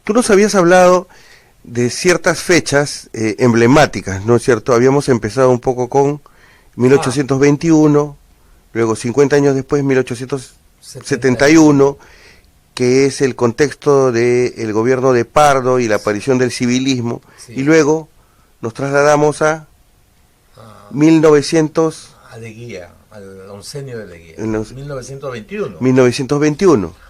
tú nos habías hablado de ciertas fechas emblemáticas, ¿no es cierto? Habíamos empezado un poco con 1821, luego 50 años después 1871, que es el contexto del gobierno de Pardo y la aparición del civilismo, y luego nos trasladamos a 1900... a Leguía, al oncenio de Leguía, 1921. 1921.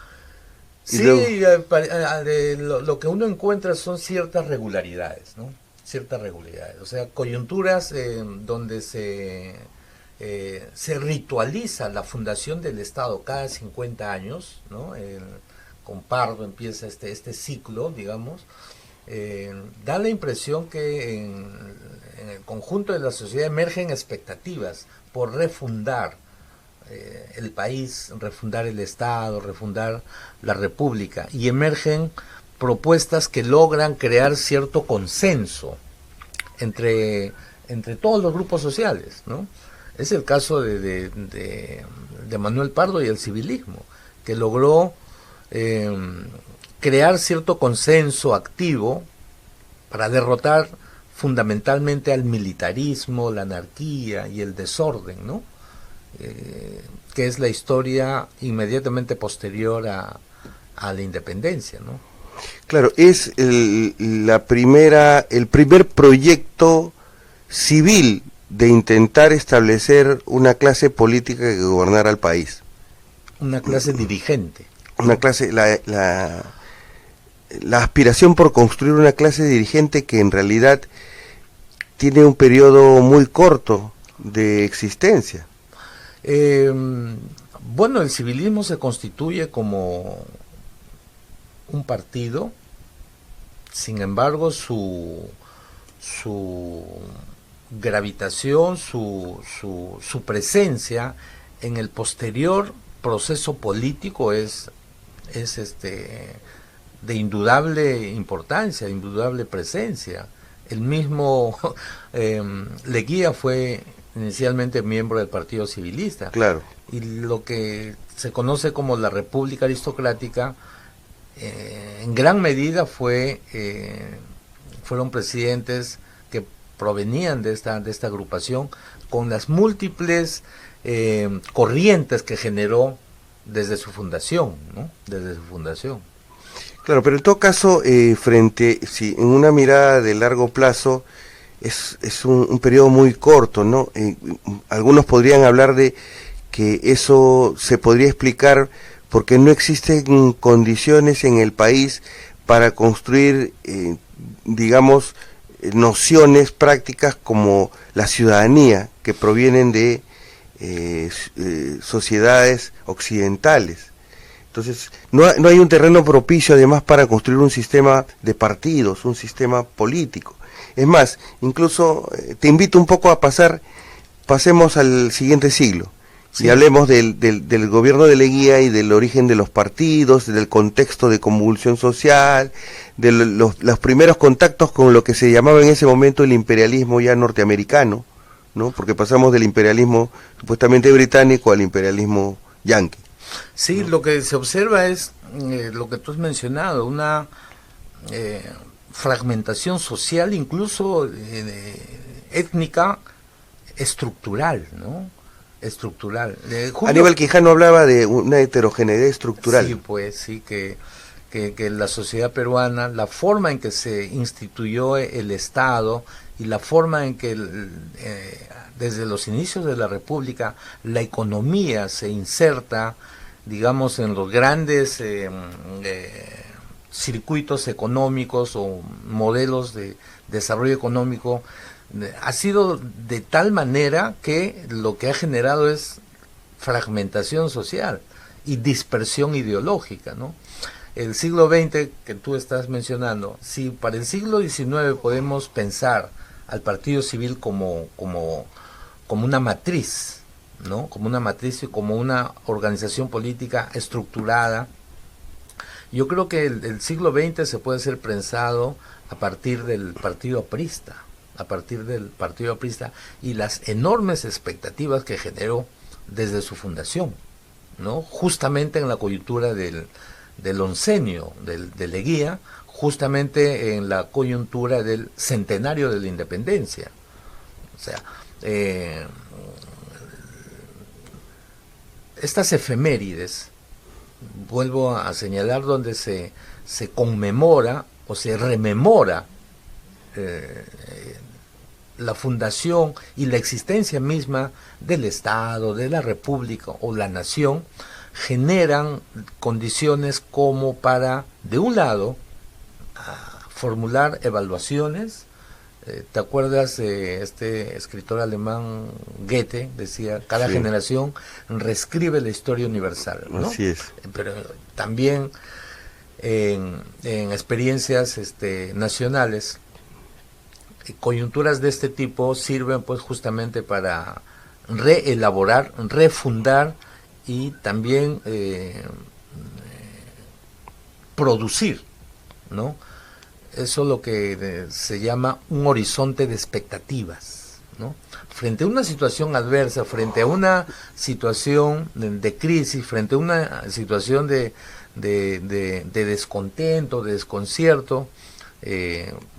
Sí, lo que uno encuentra son ciertas regularidades, ¿no? Ciertas regularidades, o sea, coyunturas donde se ritualiza la fundación del Estado cada 50 años, ¿no? Con Pardo empieza este ciclo, digamos. Da la impresión que en el conjunto de la sociedad emergen expectativas por refundar el país, refundar el Estado, refundar la República, y emergen propuestas que logran crear cierto consenso entre todos los grupos sociales, ¿no? Es el caso de Manuel Pardo y el civilismo, que logró crear cierto consenso activo para derrotar fundamentalmente al militarismo, la anarquía y el desorden, ¿no? Que es la historia inmediatamente posterior a la independencia, ¿no? Claro, es el primer proyecto civil de intentar establecer una clase política que gobernara el país. Una clase dirigente. Una clase, la aspiración por construir una clase dirigente que en realidad tiene un periodo muy corto de existencia. Bueno, el civilismo se constituye como un partido, sin embargo su gravitación, su presencia en el posterior proceso político es de indudable importancia, de indudable presencia. El mismo Leguía fue inicialmente miembro del Partido Civilista. Claro. Y lo que se conoce como la República Aristocrática, en gran medida fueron presidentes que provenían de esta agrupación, con las múltiples corrientes que generó desde su fundación, ¿no? Desde su fundación. Claro, pero en todo caso, en una mirada de largo plazo, es un periodo muy corto, ¿no? Algunos podrían hablar de que eso se podría explicar porque no existen condiciones en el país para construir, digamos, nociones prácticas como la ciudadanía, que provienen de sociedades occidentales. Entonces, no hay un terreno propicio además para construir un sistema de partidos, un sistema político. Es más, incluso te invito un poco a pasemos al siguiente siglo. Sí. Y hablemos del gobierno de Leguía y del origen de los partidos, del contexto de convulsión social, de los primeros contactos con lo que se llamaba en ese momento el imperialismo ya norteamericano, ¿no? Porque pasamos del imperialismo supuestamente británico al imperialismo yanqui. Sí, ¿no? Lo que se observa es lo que tú has mencionado, una fragmentación social, incluso étnica, estructural, ¿no? Estructural. Aníbal Quijano hablaba de una heterogeneidad estructural. Sí, pues sí, que la sociedad peruana, la forma en que se instituyó el Estado y la forma en que desde los inicios de la República la economía se inserta, digamos, en los grandes circuitos económicos o modelos de desarrollo económico, ha sido de tal manera que lo que ha generado es fragmentación social y dispersión ideológica, ¿no? El siglo XX que tú estás mencionando, si para el siglo XIX podemos pensar al Partido Civil como una matriz, ¿no? Como una matriz y como una organización política estructurada, yo creo que el siglo XX se puede ser pensado a partir del Partido Aprista, y las enormes expectativas que generó desde su fundación, ¿no? Justamente en la coyuntura del del oncenio de Leguía, justamente en la coyuntura del centenario de la independencia. O sea, estas efemérides, vuelvo a señalar, donde se conmemora o se rememora la fundación y la existencia misma del Estado, de la República o la nación, generan condiciones como para, de un lado, formular evaluaciones. ¿Te acuerdas de este escritor alemán Goethe? Decía, cada generación reescribe la historia universal, ¿no? Así es. Pero también en experiencias nacionales, coyunturas de este tipo sirven pues justamente para reelaborar, refundar y también producir, ¿no? Eso es lo que se llama un horizonte de expectativas, ¿no? Frente a una situación adversa, frente a una situación de crisis, frente a una situación de descontento, de desconcierto,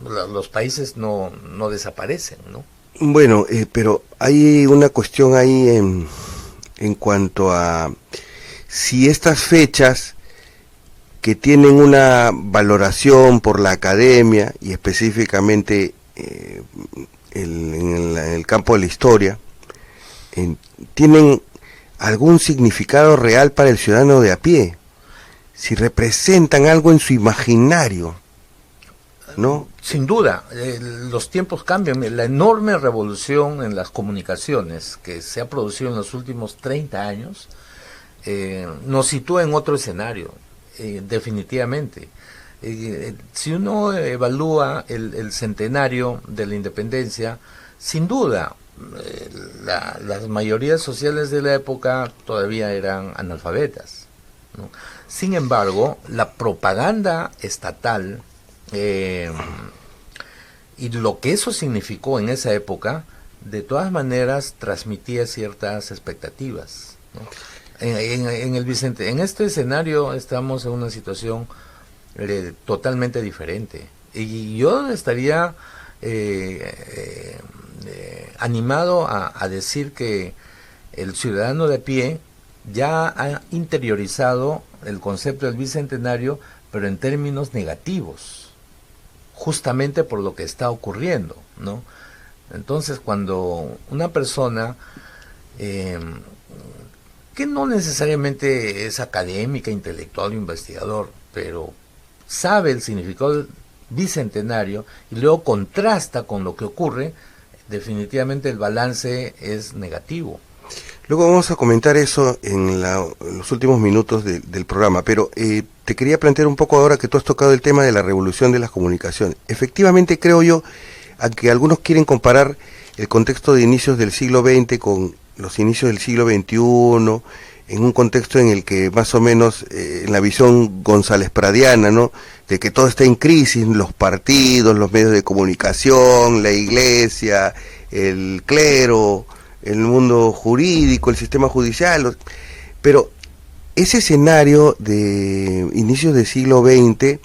los países no desaparecen, ¿no? Bueno, pero hay una cuestión ahí en cuanto a si estas fechas que tienen una valoración por la academia y específicamente en el campo de la historia, tienen algún significado real para el ciudadano de a pie, si representan algo en su imaginario, ¿no? Sin duda, los tiempos cambian. La enorme revolución en las comunicaciones que se ha producido en los últimos 30 años nos sitúa en otro escenario. Definitivamente. Si uno evalúa el centenario de la independencia, sin duda, las mayorías sociales de la época todavía eran analfabetas, ¿no? Sin embargo, la propaganda estatal y lo que eso significó en esa época, de todas maneras transmitía ciertas expectativas, ¿no? En este escenario estamos en una situación totalmente diferente, y yo estaría animado a decir que el ciudadano de a pie ya ha interiorizado el concepto del bicentenario, pero en términos negativos, justamente por lo que está ocurriendo, ¿no? Entonces, cuando una persona que no necesariamente es académica, intelectual o investigador, pero sabe el significado del bicentenario y luego contrasta con lo que ocurre, definitivamente el balance es negativo. Luego vamos a comentar eso en los últimos minutos del programa, pero te quería plantear un poco ahora que tú has tocado el tema de la revolución de las comunicaciones. Efectivamente, creo yo, a que algunos quieren comparar el contexto de inicios del siglo XX con los inicios del siglo XXI, en un contexto en el que más o menos, en la visión González Pradiana, ¿no?, de que todo está en crisis, los partidos, los medios de comunicación, la iglesia, el clero, el mundo jurídico, el sistema judicial, pero ese escenario de inicios del siglo XX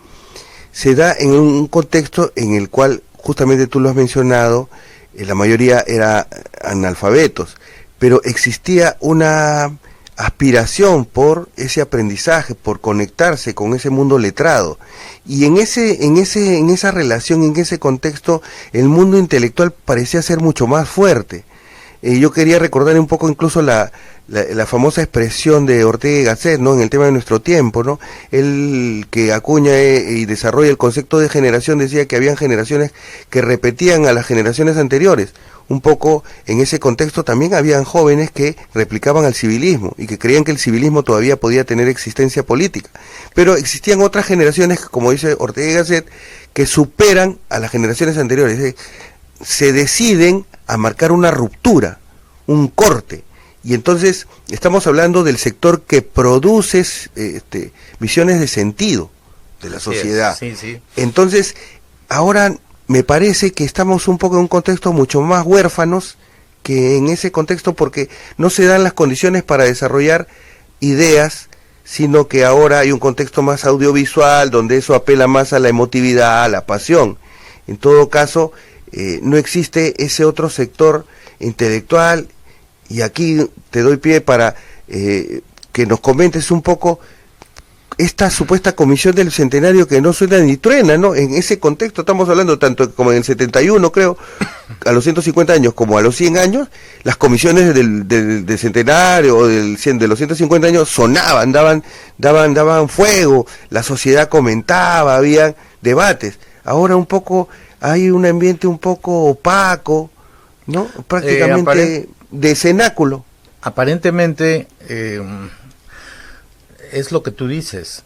se da en un contexto en el cual, justamente tú lo has mencionado, la mayoría era analfabetos, pero existía una aspiración por ese aprendizaje, por conectarse con ese mundo letrado, y en esa relación, en ese contexto, el mundo intelectual parecía ser mucho más fuerte. Yo quería recordar un poco incluso la famosa expresión de Ortega y Gasset, ¿no?, en el tema de nuestro tiempo, ¿no? Él, que acuña y desarrolla el concepto de generación, decía que habían generaciones que repetían a las generaciones anteriores. Un poco en ese contexto también habían jóvenes que replicaban al civilismo y que creían que el civilismo todavía podía tener existencia política. Pero existían otras generaciones, como dice Ortega y Gasset, que superan a las generaciones anteriores. Se deciden a marcar una ruptura, un corte, y entonces estamos hablando del sector que produce visiones de sentido de la sociedad. Sí, sí. Entonces, ahora me parece que estamos un poco en un contexto mucho más huérfanos que en ese contexto, porque no se dan las condiciones para desarrollar ideas sino que ahora hay un contexto más audiovisual, donde eso apela más a la emotividad, a la pasión. En todo caso, no existe ese otro sector intelectual, y aquí te doy pie para que nos comentes un poco esta supuesta comisión del centenario que no suena ni truena, ¿no? En ese contexto estamos hablando tanto como en el 71, creo, a los 150 años como a los 100 años, las comisiones del centenario o de los 150 años sonaban, daban fuego, la sociedad comentaba, había debates. Ahora un poco hay un ambiente un poco opaco, ¿no? Prácticamente de cenáculo. Aparentemente es lo que tú dices,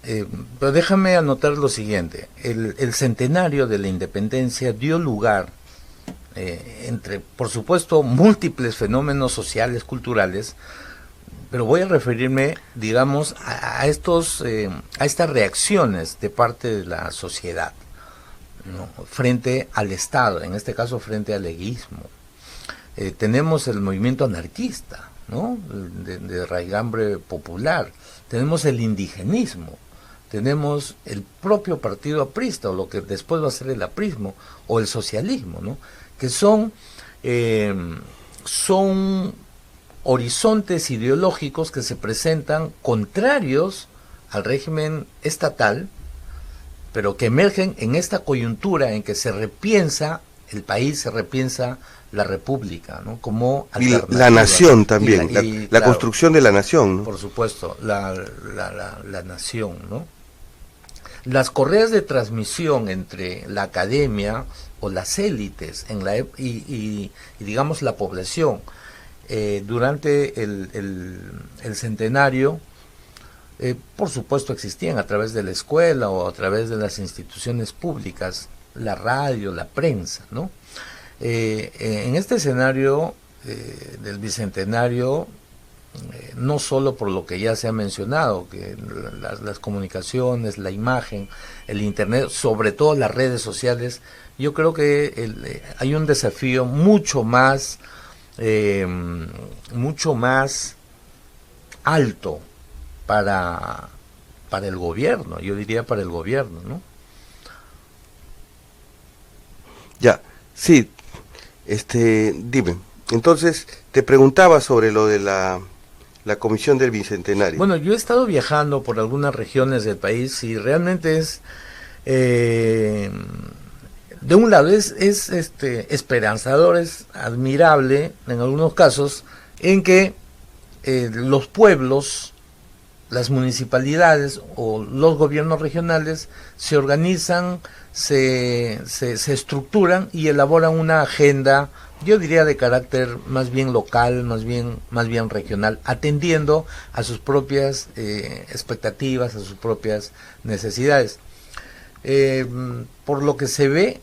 pero déjame anotar lo siguiente. El centenario de la independencia dio lugar, entre, por supuesto, múltiples fenómenos sociales, culturales, pero voy a referirme, digamos, a estas reacciones de parte de la sociedad, ¿no? Frente al Estado, en este caso frente al leguismo. Tenemos el movimiento anarquista, ¿no? De raigambre popular. Tenemos el indigenismo, tenemos el propio partido aprista, o lo que después va a ser el aprismo, o el socialismo, ¿no? Que son horizontes ideológicos que se presentan contrarios al régimen estatal, pero que emergen en esta coyuntura en que se repiensa el país, se repiensa la república, ¿no? Como alternativa. La nación también, la claro, construcción de la nación, ¿no? Por supuesto, la nación, ¿no? Las correas de transmisión entre la academia o las élites y digamos la población durante el centenario, por supuesto existían a través de la escuela o a través de las instituciones públicas, la radio, la prensa, ¿no? En este escenario del bicentenario, no solo por lo que ya se ha mencionado, que las comunicaciones, la imagen, el internet, sobre todo las redes sociales, yo creo que hay un desafío mucho más alto para el gobierno, yo diría para el gobierno, ¿no? Ya, sí, dime, entonces te preguntaba sobre lo de la comisión del bicentenario. Bueno, yo he estado viajando por algunas regiones del país y realmente es, de un lado es esperanzador, es admirable en algunos casos, en que los pueblos, las municipalidades o los gobiernos regionales se organizan, se estructuran y elaboran una agenda, yo diría de carácter más bien local, más bien regional, atendiendo a sus propias expectativas, a sus propias necesidades. Por lo que se ve,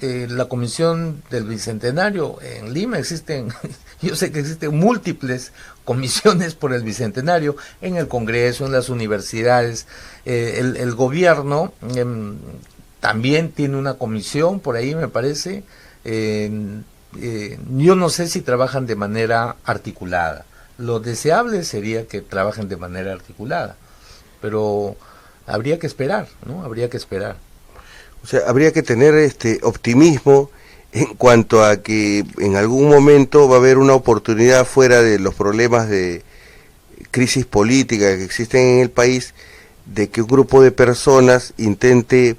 la comisión del bicentenario en Lima existen, yo sé que existen múltiples comisiones por el bicentenario en el Congreso, en las universidades, el gobierno también tiene una comisión por ahí, me parece. Yo no sé si trabajan de manera articulada. Lo deseable sería que trabajen de manera articulada, pero habría que esperar, ¿no? Habría que esperar. O sea, habría que tener optimismo en cuanto a que en algún momento va a haber una oportunidad fuera de los problemas de crisis política que existen en el país, de que un grupo de personas intente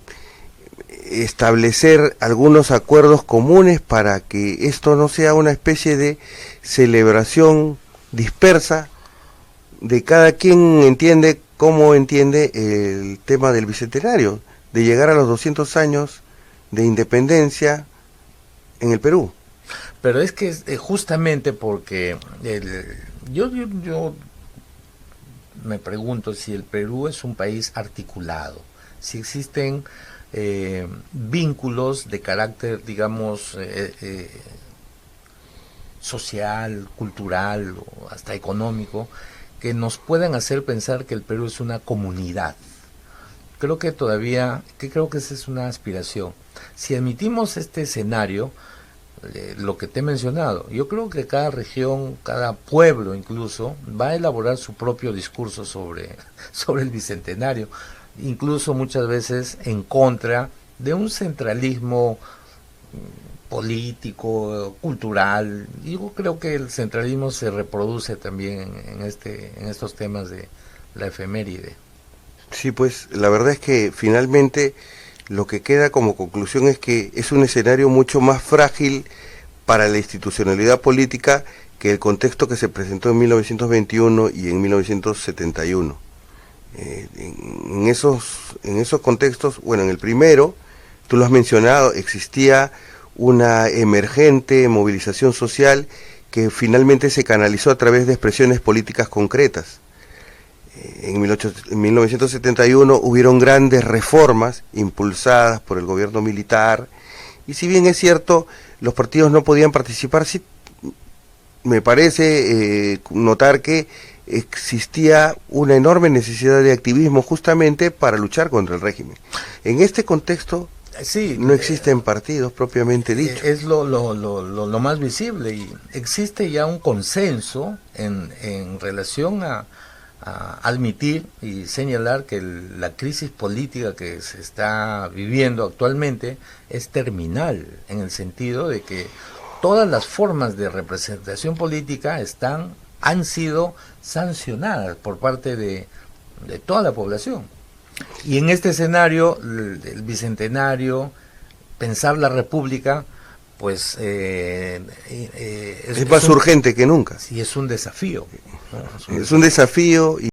establecer algunos acuerdos comunes para que esto no sea una especie de celebración dispersa de cada quien entiende cómo entiende el tema del bicentenario, de llegar a los 200 años de independencia en el Perú. Pero es que justamente porque yo me pregunto si el Perú es un país articulado, si existen vínculos de carácter, digamos, social, cultural o hasta económico, que nos puedan hacer pensar que el Perú es una comunidad. Creo que esa es una aspiración. Si admitimos este escenario, lo que te he mencionado. Yo creo que cada región, cada pueblo incluso, va a elaborar su propio discurso sobre el Bicentenario, incluso muchas veces en contra de un centralismo político, cultural. Yo creo que el centralismo se reproduce también en estos temas de la efeméride. Sí, pues la verdad es que finalmente lo que queda como conclusión es que es un escenario mucho más frágil para la institucionalidad política que el contexto que se presentó en 1921 y en 1971. En esos contextos, bueno, en el primero, tú lo has mencionado, existía una emergente movilización social que finalmente se canalizó a través de expresiones políticas concretas. En 1971 hubieron grandes reformas impulsadas por el gobierno militar, y si bien es cierto, los partidos no podían participar, sí me parece notar que existía una enorme necesidad de activismo justamente para luchar contra el régimen. En este contexto sí, no existen partidos propiamente dicho. Es lo más visible, y existe ya un consenso en relación a admitir y señalar que la crisis política que se está viviendo actualmente es terminal, en el sentido de que todas las formas de representación política han sido sancionadas por parte de toda la población. Y en este escenario, el Bicentenario, pensar la República, pues es más urgente que nunca. Sí, es un desafío, ¿no? Es un desafío.